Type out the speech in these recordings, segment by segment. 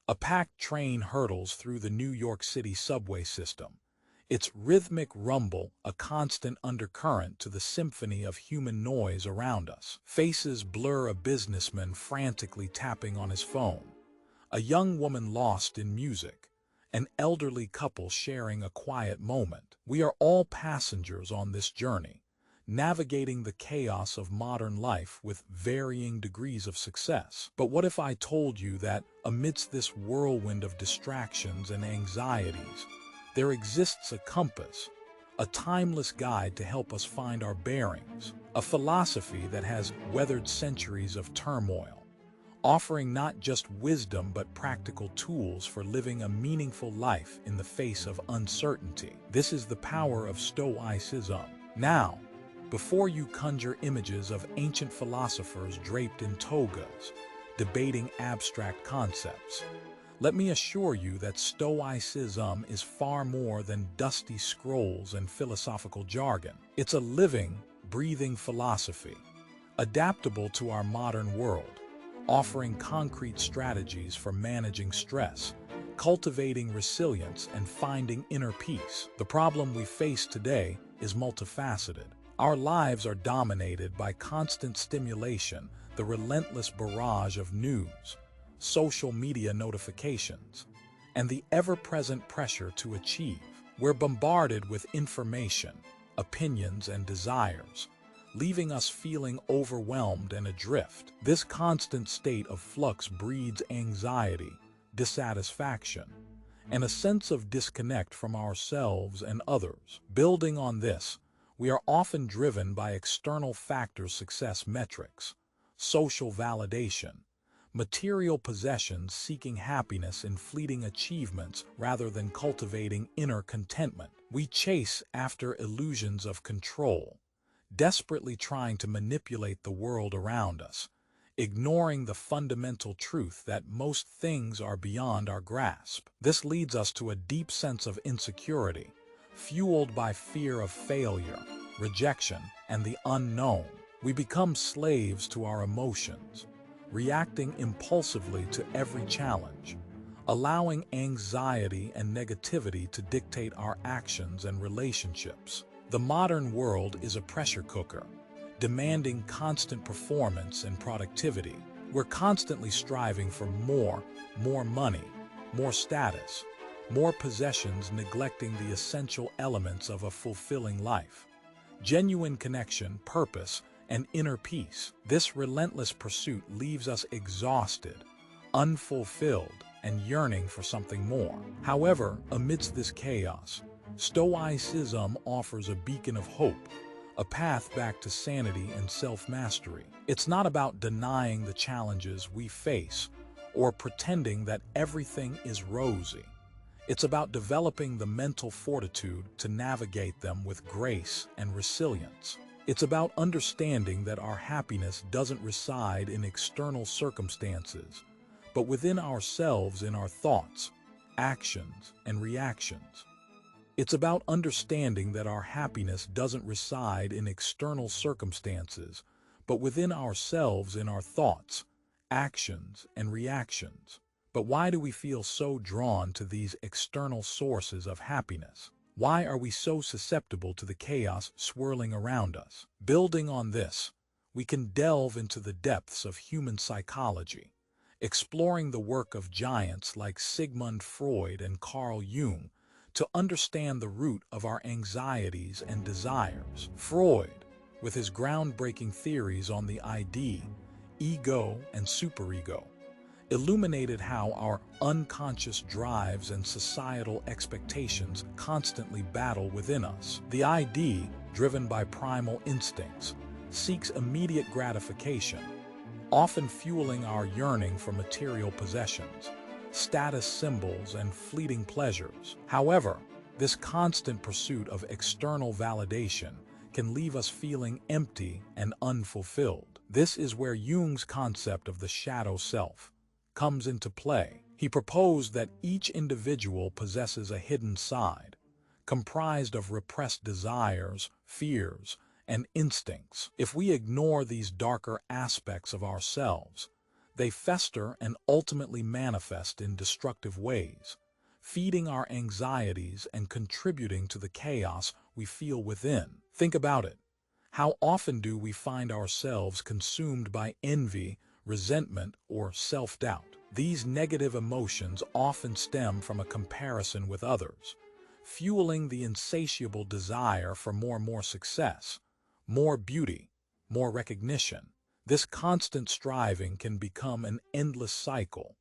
A packed train hurtles through the New York City subway system, its rhythmic rumble a constant undercurrent to the symphony of human noise around us. Faces blur, a businessman frantically tapping on his phone, a young woman lost in music, an elderly couple sharing a quiet moment. We are all passengers on this journey, navigating the chaos of modern life with varying degrees of success. But what if I told you that amidst this whirlwind of distractions and anxieties, there exists a compass, a timeless guide to help us find our bearings, a philosophy that has weathered centuries of turmoil, offering not just wisdom but practical tools for living a meaningful life in the face of uncertainty? This is the power of Stoicism. Now, before you conjure images of ancient philosophers draped in togas, debating abstract concepts, let me assure you that Stoicism is far more than dusty scrolls and philosophical jargon. It's a living, breathing philosophy, adaptable to our modern world, offering concrete strategies for managing stress, cultivating resilience, and finding inner peace. The problem we face today is multifaceted. Our lives are dominated by constant stimulation, the relentless barrage of news, social media notifications, and the ever-present pressure to achieve. We're bombarded with information, opinions, and desires, leaving us feeling overwhelmed and adrift. This constant state of flux breeds anxiety, dissatisfaction, and a sense of disconnect from ourselves and others. Building on this, we are often driven by external factors, success metrics, social validation, material possessions, seeking happiness in fleeting achievements rather than cultivating inner contentment. We chase after illusions of control, desperately trying to manipulate the world around us, ignoring the fundamental truth that most things are beyond our grasp. This leads us to a deep sense of insecurity, fueled by fear of failure, rejection, and the unknown. We become slaves to our emotions, reacting impulsively to every challenge, allowing anxiety and negativity to dictate our actions and relationships. The modern world is a pressure cooker, demanding constant performance and productivity. We're constantly striving for more money, more status, more possessions, neglecting the essential elements of a fulfilling life: genuine connection, purpose, and inner peace. This relentless pursuit leaves us exhausted, unfulfilled, and yearning for something more. However, amidst this chaos, Stoicism offers a beacon of hope, a path back to sanity and self-mastery. It's not about denying the challenges we face or pretending that everything is rosy. It's about developing the mental fortitude to navigate them with grace and resilience. It's about understanding that our happiness doesn't reside in external circumstances, but within ourselves, in our thoughts, actions, and reactions. It's about understanding that our happiness doesn't reside in external circumstances, but within ourselves, in our thoughts, actions, and reactions. But why do we feel so drawn to these external sources of happiness? Why are we so susceptible to the chaos swirling around us? Building on this, we can delve into the depths of human psychology, exploring the work of giants like Sigmund Freud and Carl Jung to understand the root of our anxieties and desires. Freud, with his groundbreaking theories on the ID, ego, and superego, illuminated how our unconscious drives and societal expectations constantly battle within us. The ID, driven by primal instincts, seeks immediate gratification, often fueling our yearning for material possessions, status symbols, and fleeting pleasures. However, this constant pursuit of external validation can leave us feeling empty and unfulfilled. This is where Jung's concept of the shadow self comes into play. He proposed that each individual possesses a hidden side, comprised of repressed desires, fears, and instincts. If we ignore these darker aspects of ourselves, They fester and ultimately manifest in destructive ways, feeding our anxieties and contributing to the chaos we feel within. Think about it. How often do we find ourselves consumed by envy, resentment, or self-doubt? These negative emotions often stem from a comparison with others, fueling the insatiable desire for more success, more beauty, more recognition. This constant striving can become an endless cycle,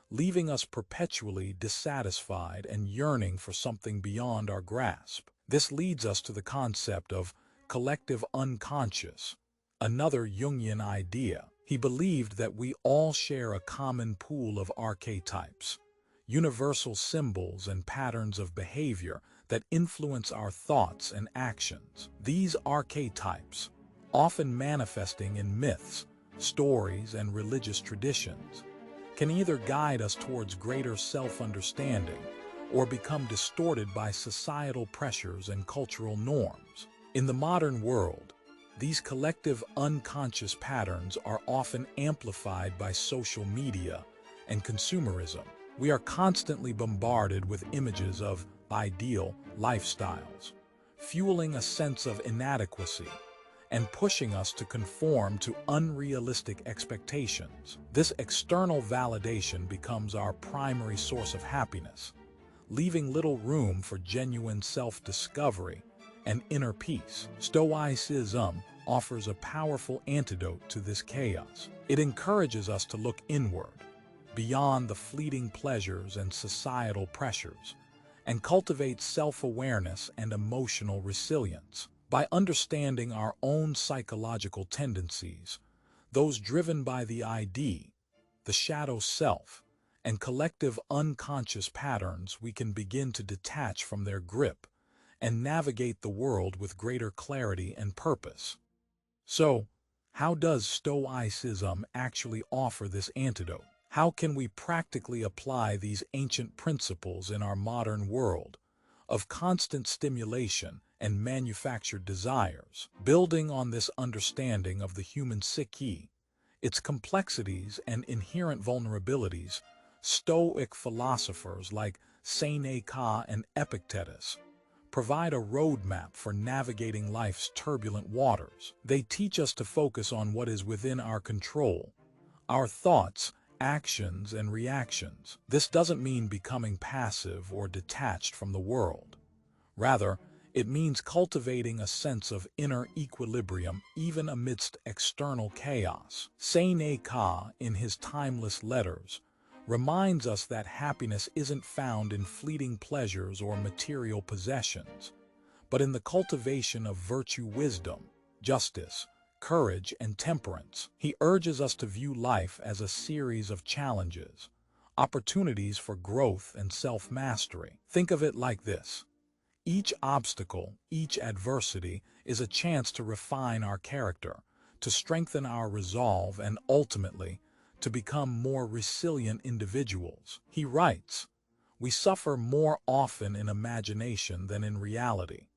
leaving us perpetually dissatisfied and yearning for something beyond our grasp. This leads us to the concept of collective unconscious, another Jungian idea. He believed that we all share a common pool of archetypes, universal symbols and patterns of behavior that influence our thoughts and actions. These archetypes, often manifesting in myths, stories, and religious traditions, can either guide us towards greater self-understanding or become distorted by societal pressures and cultural norms. In the modern world, these collective unconscious patterns are often amplified by social media and consumerism. We are constantly bombarded with images of ideal lifestyles, fueling a sense of inadequacy and pushing us to conform to unrealistic expectations. This external validation becomes our primary source of happiness, leaving little room for genuine self-discovery and inner peace. Stoicism offers a powerful antidote to this chaos. It encourages us to look inward, beyond the fleeting pleasures and societal pressures, and cultivate self-awareness and emotional resilience. By understanding our own psychological tendencies, those driven by the ID, the shadow self, and collective unconscious patterns, we can begin to detach from their grip and navigate the world with greater clarity and purpose. So, how does Stoicism actually offer this antidote? How can we practically apply these ancient principles in our modern world of constant stimulation and manufactured desires? Building on this understanding of the human psyche, its complexities and inherent vulnerabilities, Stoic philosophers like Seneca and Epictetus provide a roadmap for navigating life's turbulent waters. They teach us to focus on what is within our control, our thoughts, actions, and reactions. This doesn't mean becoming passive or detached from the world. Rather, it means cultivating a sense of inner equilibrium even amidst external chaos. Seneca, in his timeless letters, reminds us that happiness isn't found in fleeting pleasures or material possessions, but in the cultivation of virtue, wisdom, justice, courage, and temperance. He urges us to view life as a series of challenges, opportunities for growth and self-mastery. Think of it like this. Each obstacle, each adversity is a chance to refine our character, to strengthen our resolve, and ultimately, to become more resilient individuals. He writes, "We suffer more often in imagination than in reality."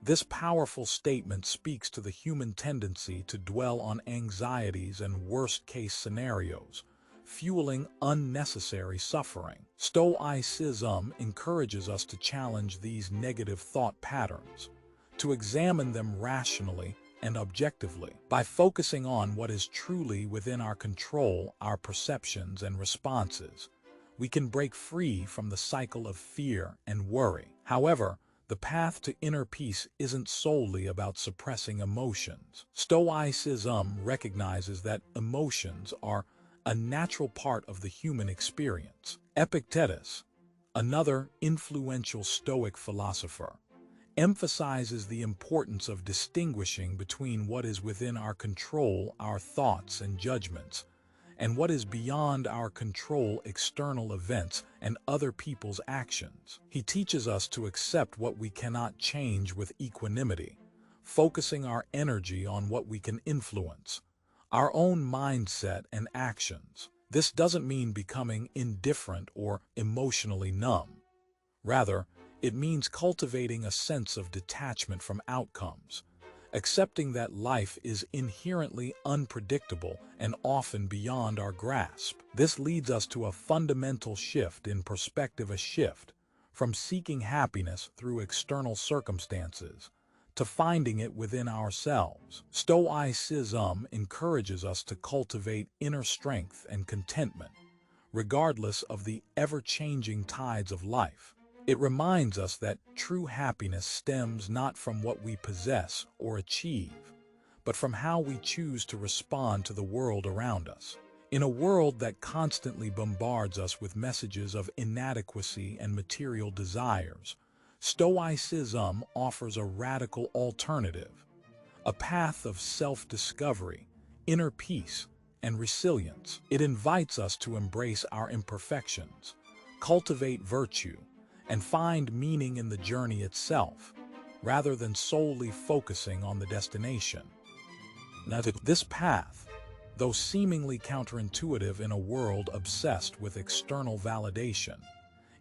This powerful statement speaks to the human tendency to dwell on anxieties and worst-case scenarios, fueling unnecessary suffering. Stoicism encourages us to challenge these negative thought patterns, to examine them rationally and objectively. By focusing on what is truly within our control, our perceptions and responses, we can break free from the cycle of fear and worry. However, the path to inner peace isn't solely about suppressing emotions. Stoicism recognizes that emotions are a natural part of the human experience. Epictetus, another influential Stoic philosopher, emphasizes the importance of distinguishing between what is within our control, our thoughts and judgments, and what is beyond our control, external events and other people's actions. He teaches us to accept what we cannot change with equanimity, focusing our energy on what we can influence, our own mindset and actions. This doesn't mean becoming indifferent or emotionally numb. Rather, it means cultivating a sense of detachment from outcomes, accepting that life is inherently unpredictable and often beyond our grasp. This leads us to a fundamental shift in perspective, a shift from seeking happiness through external circumstances to finding it within ourselves. Stoicism encourages us to cultivate inner strength and contentment, regardless of the ever-changing tides of life. It reminds us that true happiness stems not from what we possess or achieve, but from how we choose to respond to the world around us. In a world that constantly bombards us with messages of inadequacy and material desires, Stoicism offers a radical alternative, a path of self-discovery, inner peace, and resilience. It invites us to embrace our imperfections, cultivate virtue, and find meaning in the journey itself, rather than solely focusing on the destination. Now, this path, though seemingly counterintuitive in a world obsessed with external validation,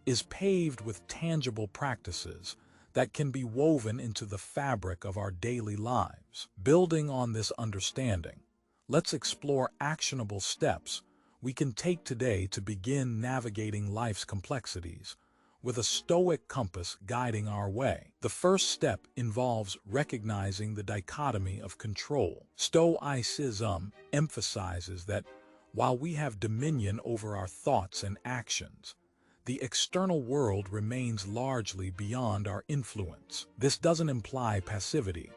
is paved with tangible practices that can be woven into the fabric of our daily lives. Building on this understanding, let's explore actionable steps we can take today to begin navigating life's complexities, with a Stoic compass guiding our way. The first step involves recognizing the dichotomy of control. Stoicism emphasizes that while we have dominion over our thoughts and actions, the external world remains largely beyond our influence. This doesn't imply passivity.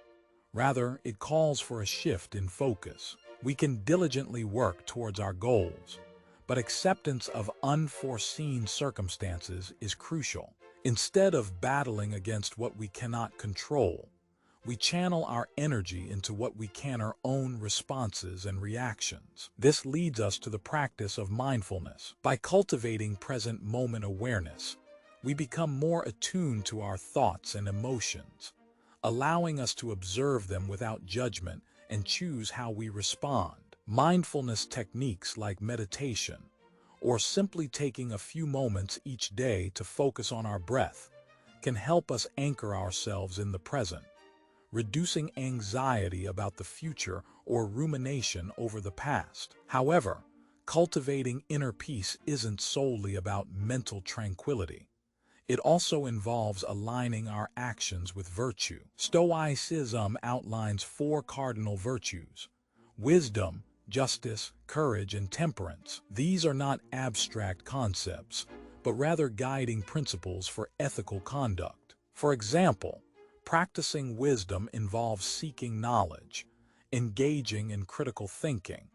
Rather, it calls for a shift in focus. We can diligently work towards our goals, but acceptance of unforeseen circumstances is crucial. Instead of battling against what we cannot control, we channel our energy into what we can, our own responses and reactions. This leads us to the practice of mindfulness. By cultivating present moment awareness, we become more attuned to our thoughts and emotions, allowing us to observe them without judgment and choose how we respond. Mindfulness techniques like meditation, or simply taking a few moments each day to focus on our breath, can help us anchor ourselves in the present, reducing anxiety about the future or rumination over the past. However, cultivating inner peace isn't solely about mental tranquility. It also involves aligning our actions with virtue. Stoicism outlines 4 cardinal virtues: wisdom, justice, courage, and temperance. These are not abstract concepts, but rather guiding principles for ethical conduct. For example, practicing wisdom involves seeking knowledge, engaging in critical thinking,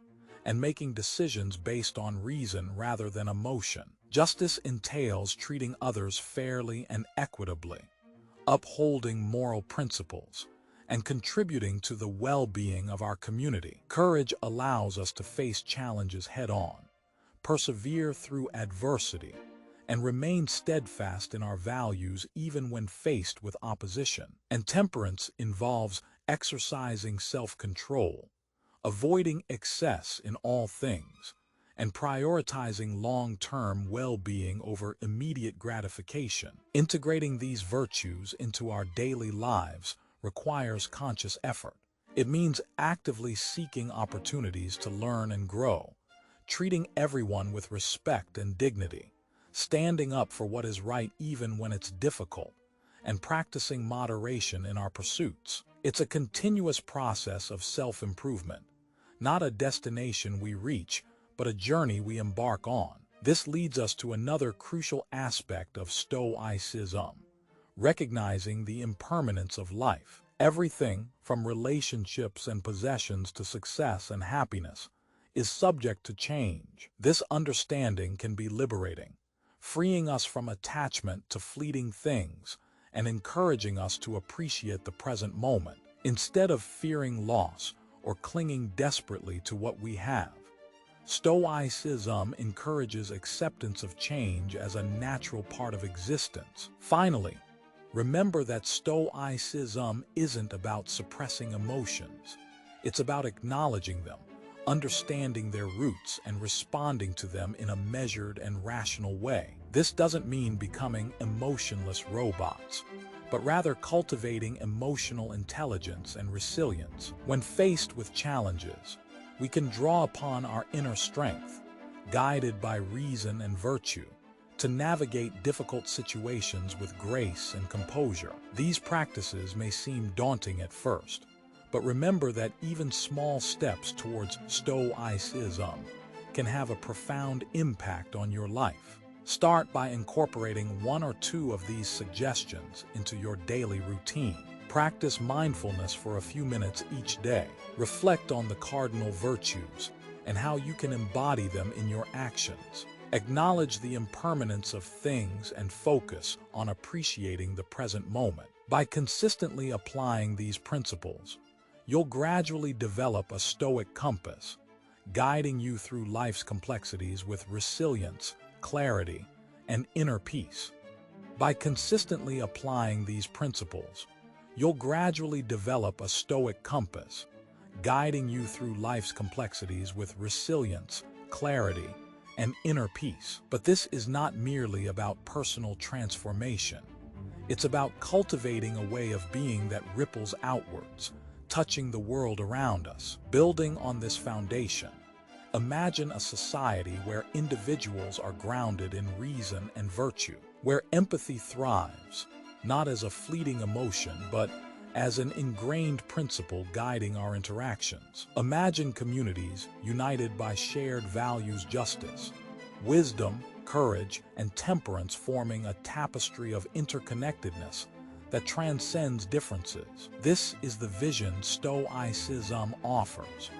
and making decisions based on reason rather than emotion. Justice entails treating others fairly and equitably, upholding moral principles, and contributing to the well-being of our community. Courage allows us to face challenges head-on, persevere through adversity, and remain steadfast in our values even when faced with opposition. And temperance involves exercising self-control, avoiding excess in all things, and prioritizing long-term well-being over immediate gratification. Integrating these virtues into our daily lives requires conscious effort. It means actively seeking opportunities to learn and grow, treating everyone with respect and dignity, standing up for what is right even when it's difficult, and practicing moderation in our pursuits. It's a continuous process of self-improvement, not a destination we reach, but a journey we embark on. This leads us to another crucial aspect of Stoicism: recognizing the impermanence of life. Everything, from relationships and possessions to success and happiness, is subject to change. This understanding can be liberating, freeing us from attachment to fleeting things and encouraging us to appreciate the present moment. Instead of fearing loss or clinging desperately to what we have, Stoicism encourages acceptance of change as a natural part of existence. Finally, remember that Stoicism isn't about suppressing emotions. It's about acknowledging them, understanding their roots, and responding to them in a measured and rational way. This doesn't mean becoming emotionless robots, but rather cultivating emotional intelligence and resilience. When faced with challenges, we can draw upon our inner strength, guided by reason and virtue, to navigate difficult situations with grace and composure. These practices may seem daunting at first, but remember that even small steps towards Stoicism can have a profound impact on your life. Start by incorporating one or two of these suggestions into your daily routine. Practice mindfulness for a few minutes each day. Reflect on the cardinal virtues and how you can embody them in your actions. Acknowledge the impermanence of things and focus on appreciating the present moment. By consistently applying these principles, you'll gradually develop a Stoic compass, guiding you through life's complexities with resilience, clarity, and inner peace. By consistently applying these principles, you'll gradually develop a Stoic compass, guiding you through life's complexities with resilience, clarity, and inner peace. But this is not merely about personal transformation. It's about cultivating a way of being that ripples outwards, touching the world around us. Building on this foundation, imagine a society where individuals are grounded in reason and virtue, where empathy thrives, not as a fleeting emotion, but as an ingrained principle guiding our interactions. Imagine communities united by shared values: justice, wisdom, courage, and temperance, forming a tapestry of interconnectedness that transcends differences. This is the vision Stoicism offers.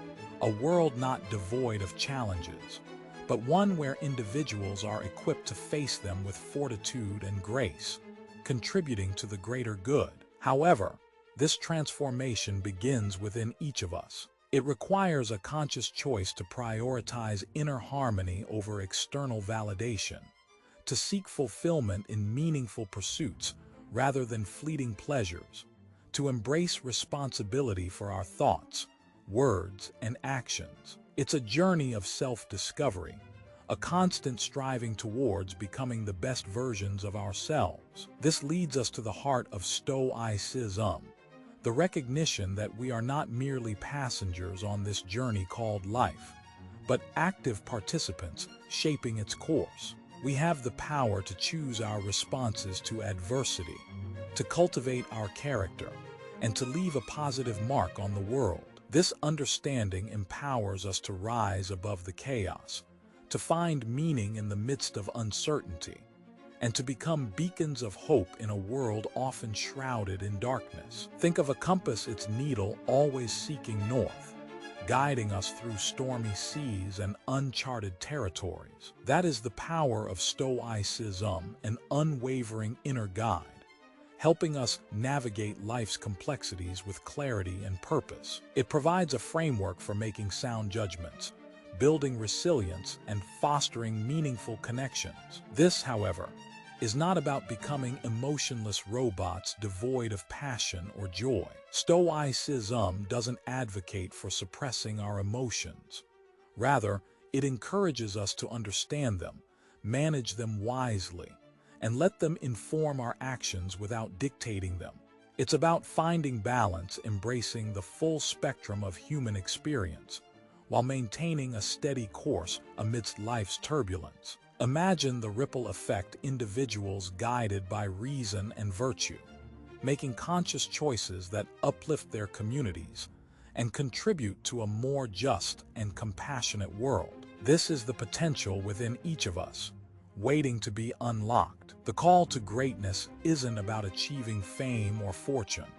A world not devoid of challenges, but one where individuals are equipped to face them with fortitude and grace, contributing to the greater good. However, this transformation begins within each of us. It requires a conscious choice to prioritize inner harmony over external validation, to seek fulfillment in meaningful pursuits rather than fleeting pleasures, to embrace responsibility for our thoughts, words, and actions. It's a journey of self-discovery, a constant striving towards becoming the best versions of ourselves. This leads us to the heart of Stoicism, the recognition that we are not merely passengers on this journey called life, but active participants shaping its course. We have the power to choose our responses to adversity, to cultivate our character, and to leave a positive mark on the world. This understanding empowers us to rise above the chaos, to find meaning in the midst of uncertainty, and to become beacons of hope in a world often shrouded in darkness. Think of a compass, its needle always seeking north, guiding us through stormy seas and uncharted territories. That is the power of Stoicism, an unwavering inner guide, helping us navigate life's complexities with clarity and purpose. It provides a framework for making sound judgments, building resilience, and fostering meaningful connections. This, however, is not about becoming emotionless robots devoid of passion or joy. Stoicism doesn't advocate for suppressing our emotions. Rather, it encourages us to understand them, manage them wisely, and let them inform our actions without dictating them. It's about finding balance, embracing the full spectrum of human experience, while maintaining a steady course amidst life's turbulence. Imagine the ripple effect: individuals guided by reason and virtue, making conscious choices that uplift their communities and contribute to a more just and compassionate world. This is the potential within each of us, waiting to be unlocked. The call to greatness isn't about achieving fame or fortune.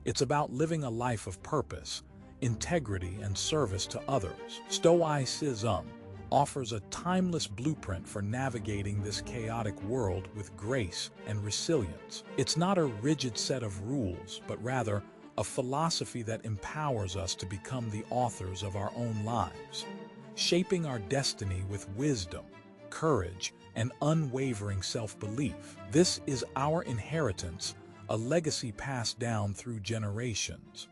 It's about living a life of purpose, integrity, and service to others. Stoicism offers a timeless blueprint for navigating this chaotic world with grace and resilience. It's not a rigid set of rules, but rather a philosophy that empowers us to become the authors of our own lives, shaping our destiny with wisdom, courage, and unwavering self-belief. This is our inheritance, a legacy passed down through generations,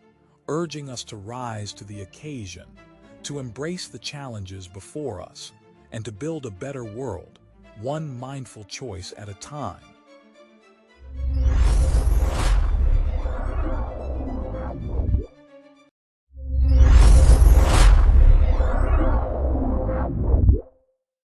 urging us to rise to the occasion, to embrace the challenges before us, and to build a better world, one mindful choice at a time.